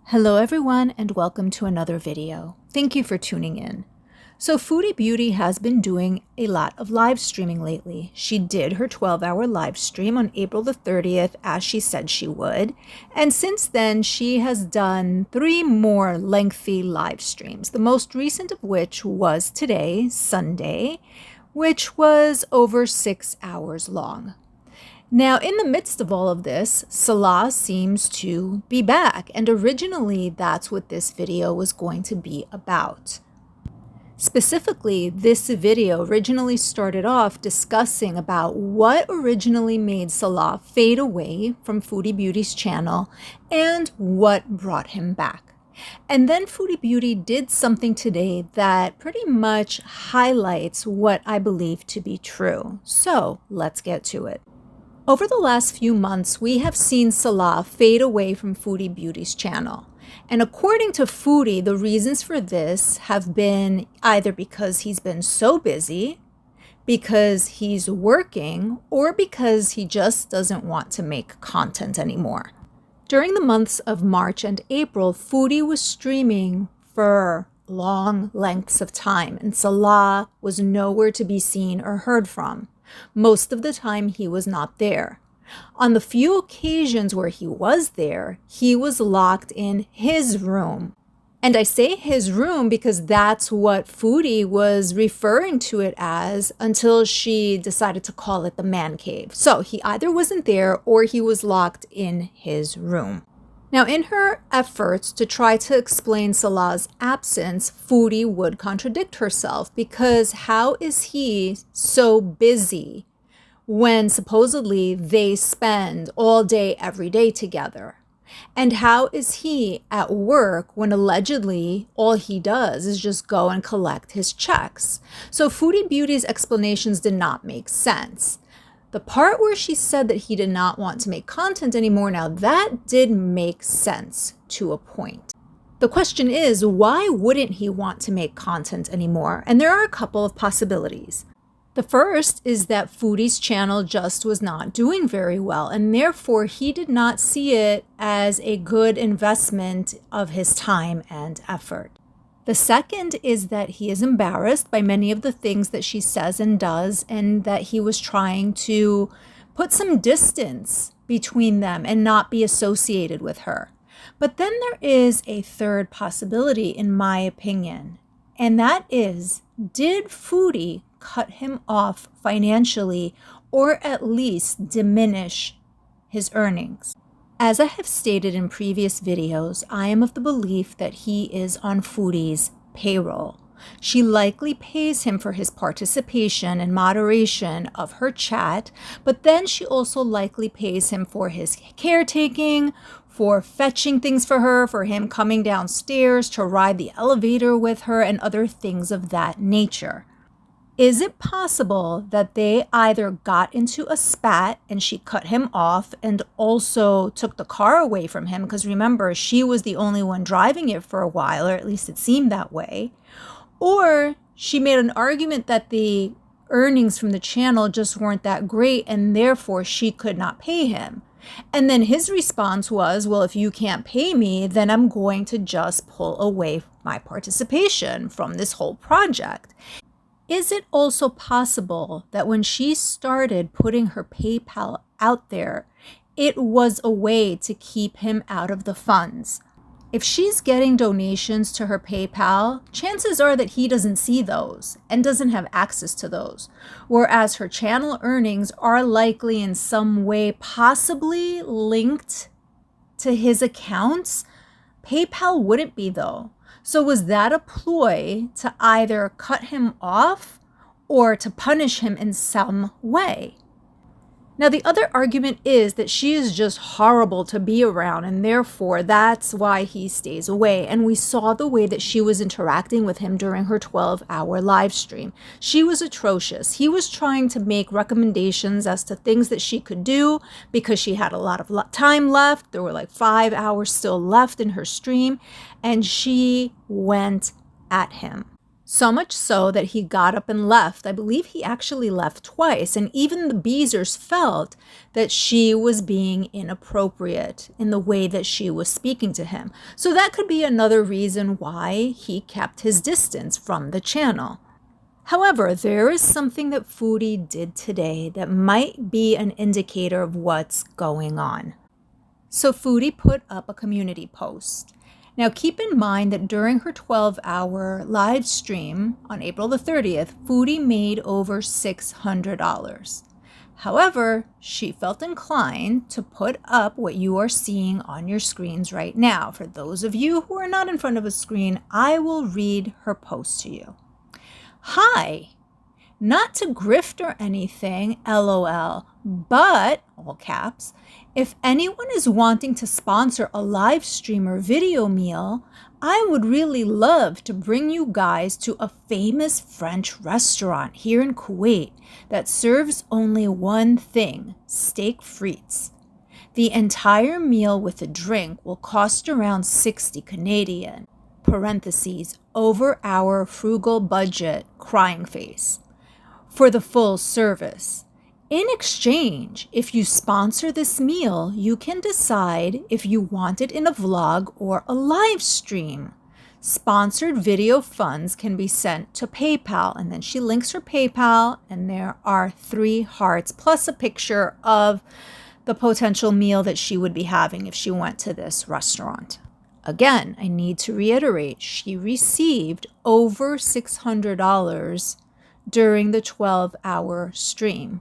Hello everyone and welcome to another video. Thank you for tuning in. So Foodie Beauty has been doing a lot of live streaming lately. She did her 12-hour live stream on April the 30th as she said she would. And since then she has done 3 more lengthy live streams, the most recent of which was today, Sunday, which was over 6 hours long. Now, in the midst of all of this, Salah seems to be back, and originally that's what this video was going to be about. Specifically, this video originally started off discussing about what originally made Salah fade away from Foodie Beauty's channel and what brought him back. And then Foodie Beauty did something today that pretty much highlights what I believe to be true. So let's get to it. Over the last few months, we have seen Salah fade away from Foodie Beauty's channel. And according to Foodie, the reasons for this have been either because he's been so busy, because he's working, or because he just doesn't want to make content anymore. During the months of March and April, Foodie was streaming for long lengths of time, and Salah was nowhere to be seen or heard from. Most of the time, he was not there. On the few occasions where he was there, he was locked in his room. And I say his room because that's what Foodie was referring to it as until she decided to call it the man cave. So he either wasn't there or he was locked in his room. Now, in her efforts to try to explain Salah's absence, Foodie would contradict herself because how is he so busy when supposedly they spend all day, every day together? And how is he at work when allegedly all he does is just go and collect his checks? So Foodie Beauty's explanations did not make sense. The part where she said that he did not want to make content anymore, now that did make sense to a point. The question is, why wouldn't he want to make content anymore? And there are a couple of possibilities. The first is that Foodie's channel just was not doing very well, and therefore he did not see it as a good investment of his time and effort. The second is that he is embarrassed by many of the things that she says and does, and that he was trying to put some distance between them and not be associated with her. But then there is a third possibility, in my opinion, and that is, did Foodie cut him off financially or at least diminish his earnings? As I have stated in previous videos, I am of the belief that he is on Foodie's payroll. She likely pays him for his participation and moderation of her chat, but then she also likely pays him for his caretaking, for fetching things for her, for him coming downstairs to ride the elevator with her, and other things of that nature. Is it possible that they either got into a spat and she cut him off and also took the car away from him? Because remember, she was the only one driving it for a while, or at least it seemed that way. Or she made an argument that the earnings from the channel just weren't that great and therefore she could not pay him. And then his response was, well, if you can't pay me, then I'm going to just pull away my participation from this whole project. Is it also possible that when she started putting her PayPal out there, it was a way to keep him out of the funds? If she's getting donations to her PayPal, chances are that he doesn't see those and doesn't have access to those, whereas her channel earnings are likely in some way possibly linked to his accounts. PayPal wouldn't be, though. So was that a ploy to either cut him off or to punish him in some way? Now, the other argument is that she is just horrible to be around, and therefore that's why he stays away. And we saw the way that she was interacting with him during her 12-hour live stream. She was atrocious. He was trying to make recommendations as to things that she could do because she had a lot of time left. There were like 5 hours still left in her stream, and she went at him. So much so that he got up and left. I believe he actually left twice. And even the Beezers felt that she was being inappropriate in the way that she was speaking to him. So that could be another reason why he kept his distance from the channel. However, there is something that Foodie did today that might be an indicator of what's going on. So Foodie put up a community post. Now keep in mind that during her 12-hour live stream on April the 30th, Foodie made over $600. However, she felt inclined to put up what you are seeing on your screens right now. For those of you who are not in front of a screen, I will read her post to you. Hi, not to grift or anything, LOL, but, all caps, if anyone is wanting to sponsor a live stream or video meal, I would really love to bring you guys to a famous French restaurant here in Kuwait that serves only one thing, steak frites. The entire meal with a drink will cost around 60 Canadian, parentheses, over our frugal budget, crying face, for the full service. In exchange, if you sponsor this meal, you can decide if you want it in a vlog or a live stream. Sponsored video funds can be sent to PayPal. And then she links her PayPal, and there are 3 hearts plus a picture of the potential meal that she would be having if she went to this restaurant. Again, I need to reiterate, she received over $600 during the 12-hour stream,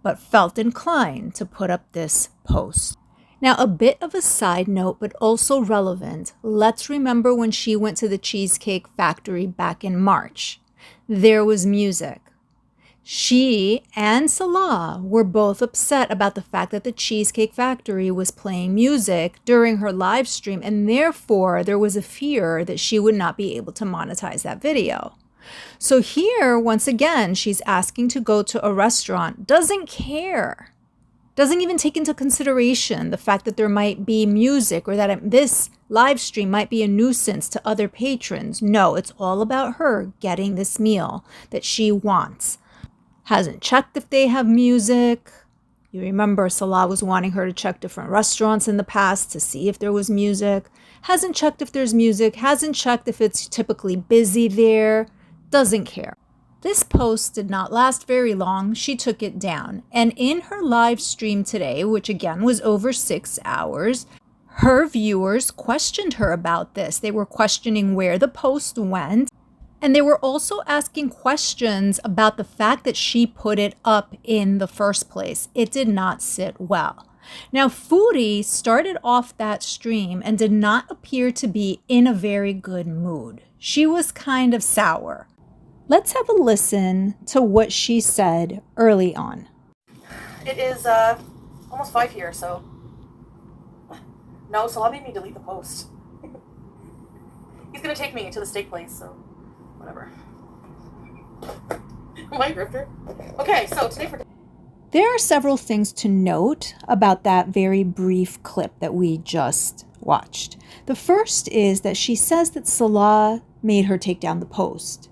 but felt inclined to put up this post. Now, a bit of a side note, but also relevant. Let's remember when she went to the Cheesecake Factory back in March. There was music. She and Salah were both upset about the fact that the Cheesecake Factory was playing music during her live stream, and therefore there was a fear that she would not be able to monetize that video. So here, once again, she's asking to go to a restaurant, doesn't care, doesn't even take into consideration the fact that there might be music or that this live stream might be a nuisance to other patrons. No, it's all about her getting this meal that she wants. Hasn't checked if they have music. You remember Salah was wanting her to check different restaurants in the past to see if there was music. Hasn't checked if there's music. Hasn't checked if it's typically busy there. Doesn't care. This post did not last very long. She took it down. And in her live stream today, which again was over 6 hours, her viewers questioned her about this. They were questioning where the post went. And they were also asking questions about the fact that she put it up in the first place. It did not sit well. Now, Foodie started off that stream and did not appear to be in a very good mood. She was kind of sour. Let's have a listen to what she said early on. It is almost 5 here, so no, Salah made me delete the post. He's gonna take me to the steak place, so whatever. My grifter. Okay, so today for... There are several things to note about that very brief clip that we just watched. The first is that she says that Salah made her take down the post.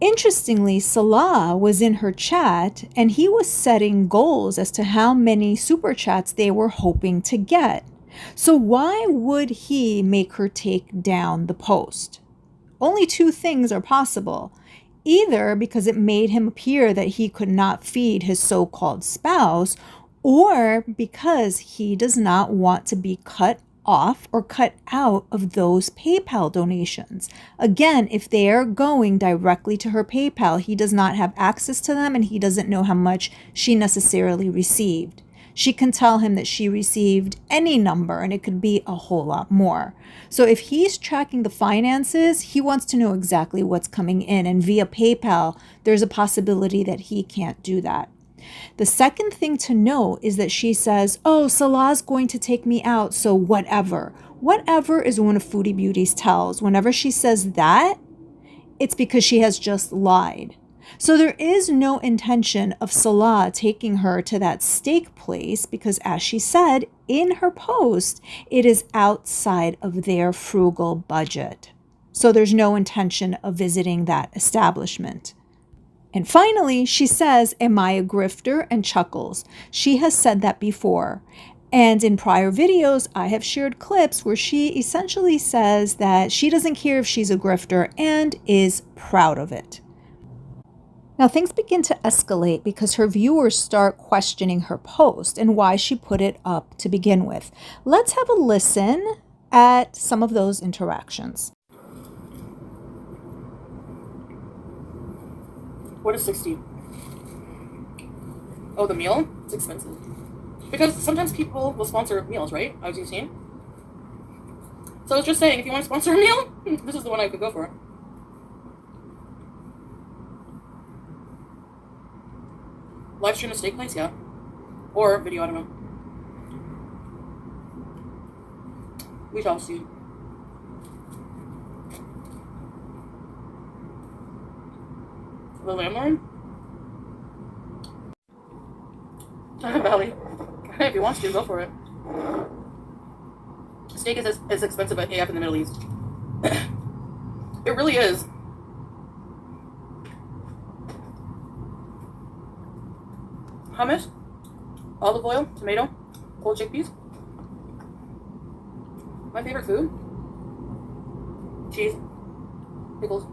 Interestingly, Salah was in her chat and he was setting goals as to how many super chats they were hoping to get. So why would he make her take down the post? Only 2 things are possible. Either because it made him appear that he could not feed his so-called spouse, or because he does not want to be cut off or cut out of those PayPal donations. Again, if they are going directly to her PayPal, he does not have access to them and he doesn't know how much she necessarily received. She can tell him that she received any number and it could be a whole lot more. So if he's tracking the finances, he wants to know exactly what's coming in, and via PayPal, there's a possibility that he can't do that. The second thing to know is that she says, oh, Salah's going to take me out, so whatever. Whatever is one of Foodie Beauty's tells. Whenever she says that, it's because she has just lied. So there is no intention of Salah taking her to that steak place because, as she said in her post, it is outside of their frugal budget. so there's no intention of visiting that establishment. And finally, she says, "Am I a grifter?" and chuckles. She has said that before. And in prior videos, I have shared clips where she essentially says that she doesn't care if she's a grifter and is proud of it. Now things begin to escalate because her viewers start questioning her post and why she put it up to begin with. Let's have a listen at some of those interactions. What is 60? Oh, the meal? It's expensive. Because sometimes people will sponsor meals, right? As you've seen. So I was just saying, if you want to sponsor a meal, this is the one I could go for. Live stream a steak place? Yeah. Or video, I don't know. We shall see. The landlord? Valley. If he wants to, go for it. Steak is as expensive as AF in the Middle East. It really is. Hummus, olive oil, tomato, cold chickpeas. My favorite food. Cheese, pickles.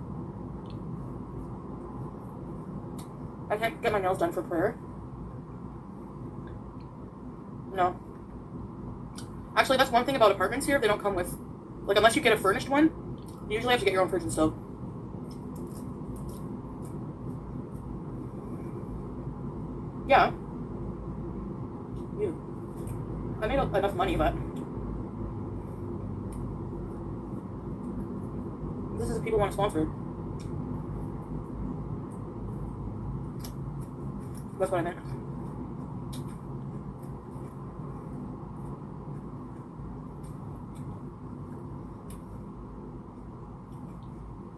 I can't get my nails done for prayer. No. Actually, that's one thing about apartments here. They don't come with, like, unless you get a furnished one, you usually have to get your own fridge and stove. Yeah. I made enough money, but this is if people want to sponsor. That's what I meant.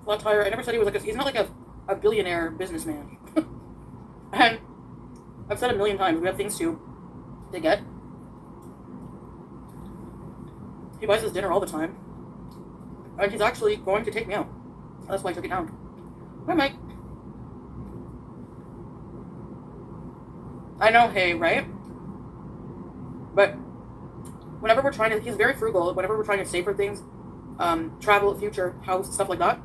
Flat tire. I never said he was like he's not like a billionaire businessman. And I've said a million times, we have things to get. He buys his dinner all the time. And he's actually going to take me out. That's why I took it down. Hi, Mike. I know, hey, right? But whenever we're trying to, he's very frugal. Whenever we're trying to save for things, travel, future, house, stuff like that,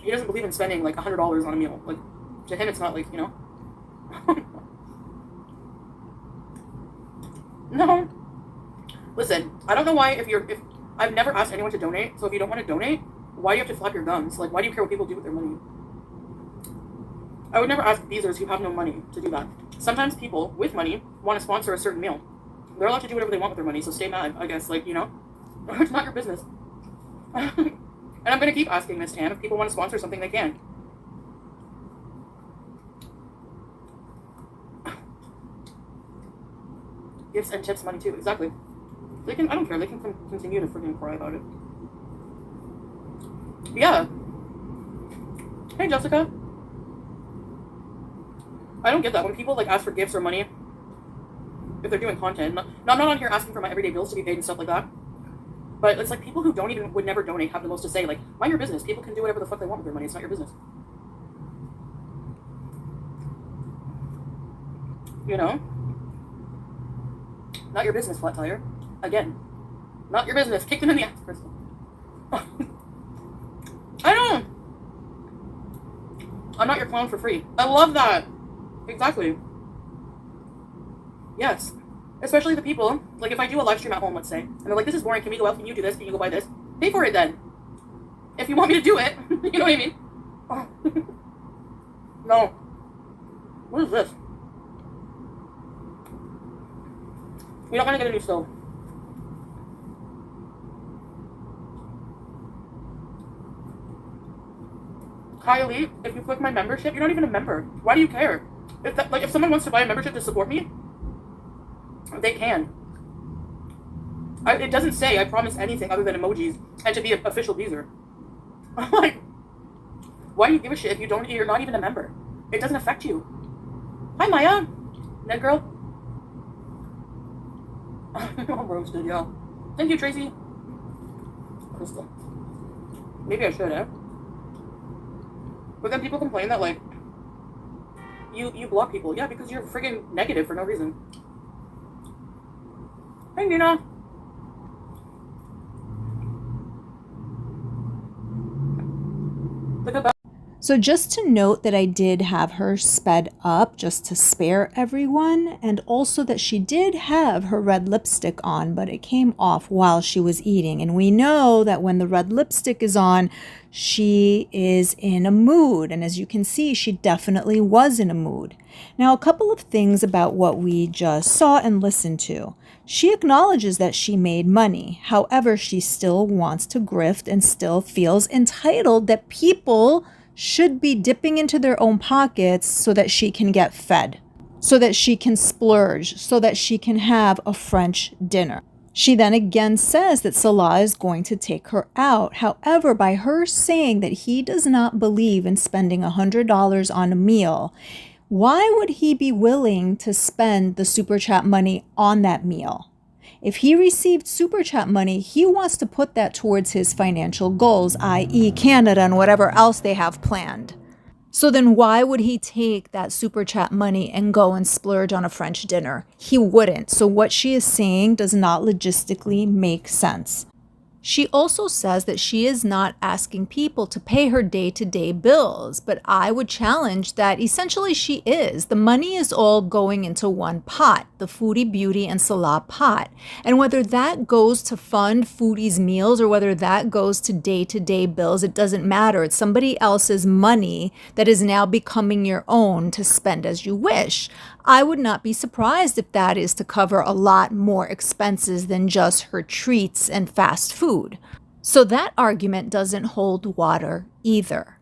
he doesn't believe in spending like $100 on a meal. Like, to him, it's not like, you know. No. Listen, I don't know why if I've never asked anyone to donate, so if you don't want to donate, why do you have to flap your gums? Like, why do you care what people do with their money? I would never ask beezers who have no money to do that. Sometimes people with money want to sponsor a certain meal. They're allowed to do whatever they want with their money, so stay mad, I guess, like, you know? It's not your business. And I'm going to keep asking Miss Tan if people want to sponsor something, they can. Gifts and tips money too, exactly. They can, I don't care, they can continue to freaking cry about it. Yeah. Hey, Jessica. I don't get that. When people, like, ask for gifts or money, if they're doing content, I'm not on here asking for my everyday bills to be paid and stuff like that. But it's like people who would never donate have the most to say. Like, mind your business. People can do whatever the fuck they want with their money. It's not your business. You know? Not your business, flat tire. Again. Not your business. Kick them in the ass, Crystal. I know. I'm not your clown for free. I love that. Exactly. Yes. Especially the people, like if I do a live stream at home, let's say, and they're like, this is boring, can we go out, can you do this, can you go buy this? Pay for it then. If you want me to do it, you know what I mean? Oh. No. What is this? We don't want to get a new stove. Kylie, if you click my membership, you're not even a member. Why do you care? If someone wants to buy a membership to support me, they can. It doesn't say I promise anything other than emojis and to be an official beezer. I'm like, why do you give a shit if you're not even a member? It doesn't affect you. Hi, Maya. Ned girl. I'm roasted, y'all. Thank you, Tracy. Crystal. Maybe I should, eh? But then people complain that, like, you block people. Yeah, because you're friggin' negative for no reason. Hey, Nina. Like about. So just to note that I did have her sped up just to spare everyone, and also that she did have her red lipstick on, but it came off while she was eating. And we know that when the red lipstick is on, she is in a mood. And as you can see, she definitely was in a mood. Now, a couple of things about what we just saw and listened to. She acknowledges that she made money. However, she still wants to grift and still feels entitled that people should be dipping into their own pockets so that she can get fed, so that she can splurge, so that she can have a French dinner. She then again says that Salah is going to take her out. However, by her saying that he does not believe in spending $100 on a meal, why would he be willing to spend the super chat money on that meal? If he received super chat money, he wants to put that towards his financial goals, i.e. Canada and whatever else they have planned. So then why would he take that super chat money and go and splurge on a French dinner? He wouldn't. So what she is saying does not logistically make sense. She also says that she is not asking people to pay her day-to-day bills, but I would challenge that essentially she is. The money is all going into one pot, the Foodie, Beauty, and Salah pot. And whether that goes to fund Foodie's meals or whether that goes to day-to-day bills, it doesn't matter. It's somebody else's money that is now becoming your own to spend as you wish. I would not be surprised if that is to cover a lot more expenses than just her treats and fast food. So that argument doesn't hold water either.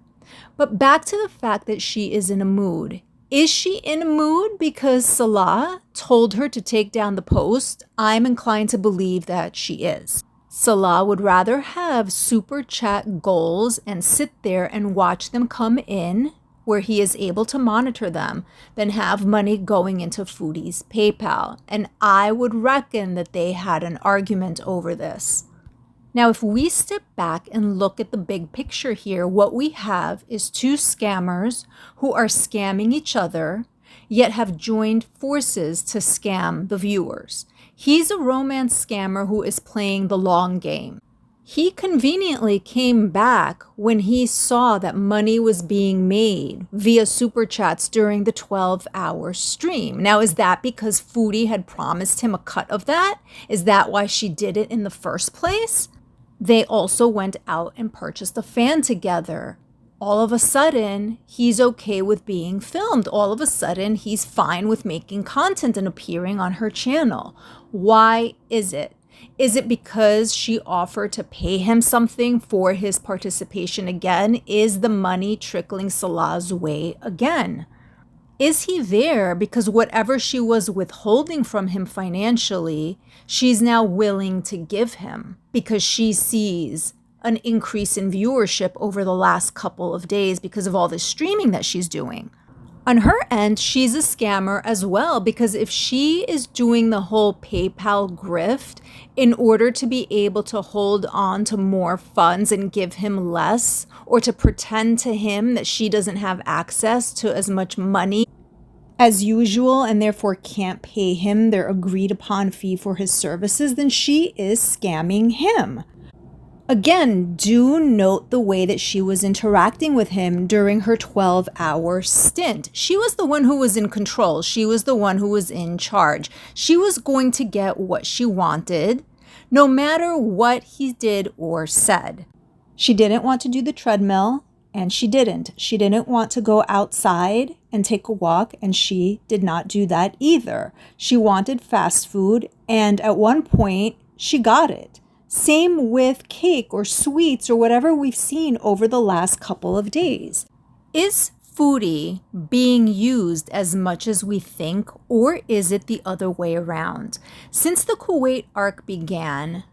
But back to the fact that she is in a mood. Is she in a mood because Salah told her to take down the post? I'm inclined to believe that she is. Salah would rather have super chat goals and sit there and watch them come in where he is able to monitor them than have money going into Foodie's PayPal. And I would reckon that they had an argument over this. Now, if we step back and look at the big picture here, what we have is two scammers who are scamming each other, yet have joined forces to scam the viewers. He's a romance scammer who is playing the long game. He conveniently came back when he saw that money was being made via super chats during the 12-hour stream. Now, is that because Foodie had promised him a cut of that? Is that why she did it in the first place? They also went out and purchased a fan together. All of a sudden, he's okay with being filmed. All of a sudden, he's fine with making content and appearing on her channel. Why is it? Is it because she offered to pay him something for his participation again? Is the money trickling Salah's way again? Is he there because whatever she was withholding from him financially, she's now willing to give him because she sees an increase in viewership over the last couple of days because of all the streaming that she's doing? On her end, she's a scammer as well, because if she is doing the whole PayPal grift in order to be able to hold on to more funds and give him less, or to pretend to him that she doesn't have access to as much money as usual and therefore can't pay him their agreed upon fee for his services, then she is scamming him. Again, do note the way that she was interacting with him during her 12-hour stint. She was the one who was in control. She was the one who was in charge. She was going to get what she wanted, no matter what he did or said. She didn't want to do the treadmill, and she didn't. She didn't want to go outside and take a walk, and she did not do that either. She wanted fast food, and at one point, she got it. Same with cake or sweets or whatever we've seen over the last couple of days. Is Foodie being used as much as we think, or is it the other way around? Since the Kuwait arc began,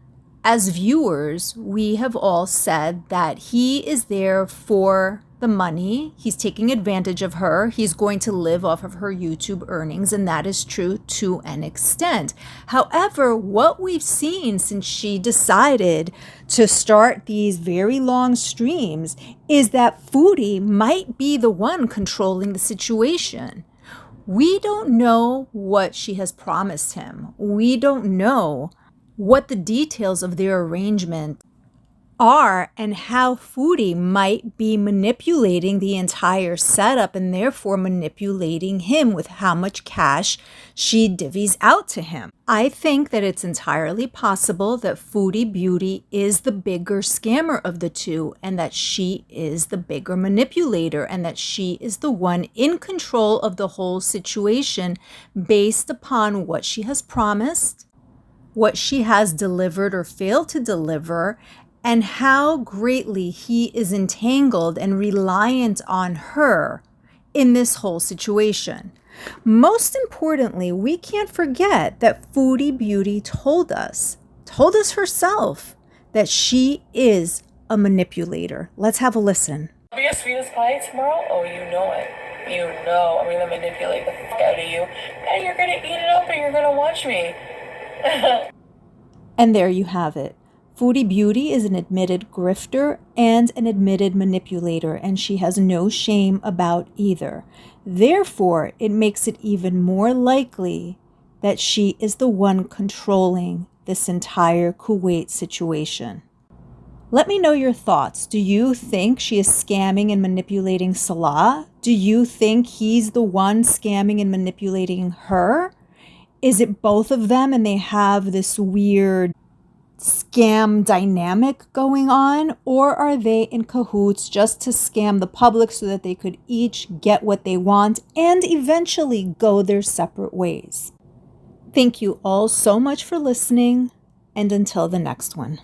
as viewers, we have all said that he is there for the money. He's taking advantage of her. He's going to live off of her YouTube earnings, and that is true to an extent. However, what we've seen since she decided to start these very long streams is that Foodie might be the one controlling the situation. We don't know what she has promised him. We don't know what the details of their arrangement are and how Foodie might be manipulating the entire setup and therefore manipulating him with how much cash she divvies out to him. I think that it's entirely possible that Foodie Beauty is the bigger scammer of the two, and that she is the bigger manipulator, and that she is the one in control of the whole situation based upon what she has promised, what she has delivered or failed to deliver, and how greatly he is entangled and reliant on her in this whole situation. Most importantly, we can't forget that Foodie Beauty told us herself, that she is a manipulator. Let's have a listen. Be a sweetest pie tomorrow? Oh, you know it. You know I'm gonna manipulate the fuck out of you, and you're gonna eat it up, and you're gonna watch me. And there you have it. Foodie Beauty is an admitted grifter and an admitted manipulator, and she has no shame about either. Therefore, it makes it even more likely that she is the one controlling this entire Kuwait situation. Let me know your thoughts. Do you think she is scamming and manipulating Salah? Do you think he's the one scamming and manipulating her? Is it both of them and they have this weird scam dynamic going on, or are they in cahoots just to scam the public so that they could each get what they want and eventually go their separate ways? Thank you all so much for listening, and until the next one.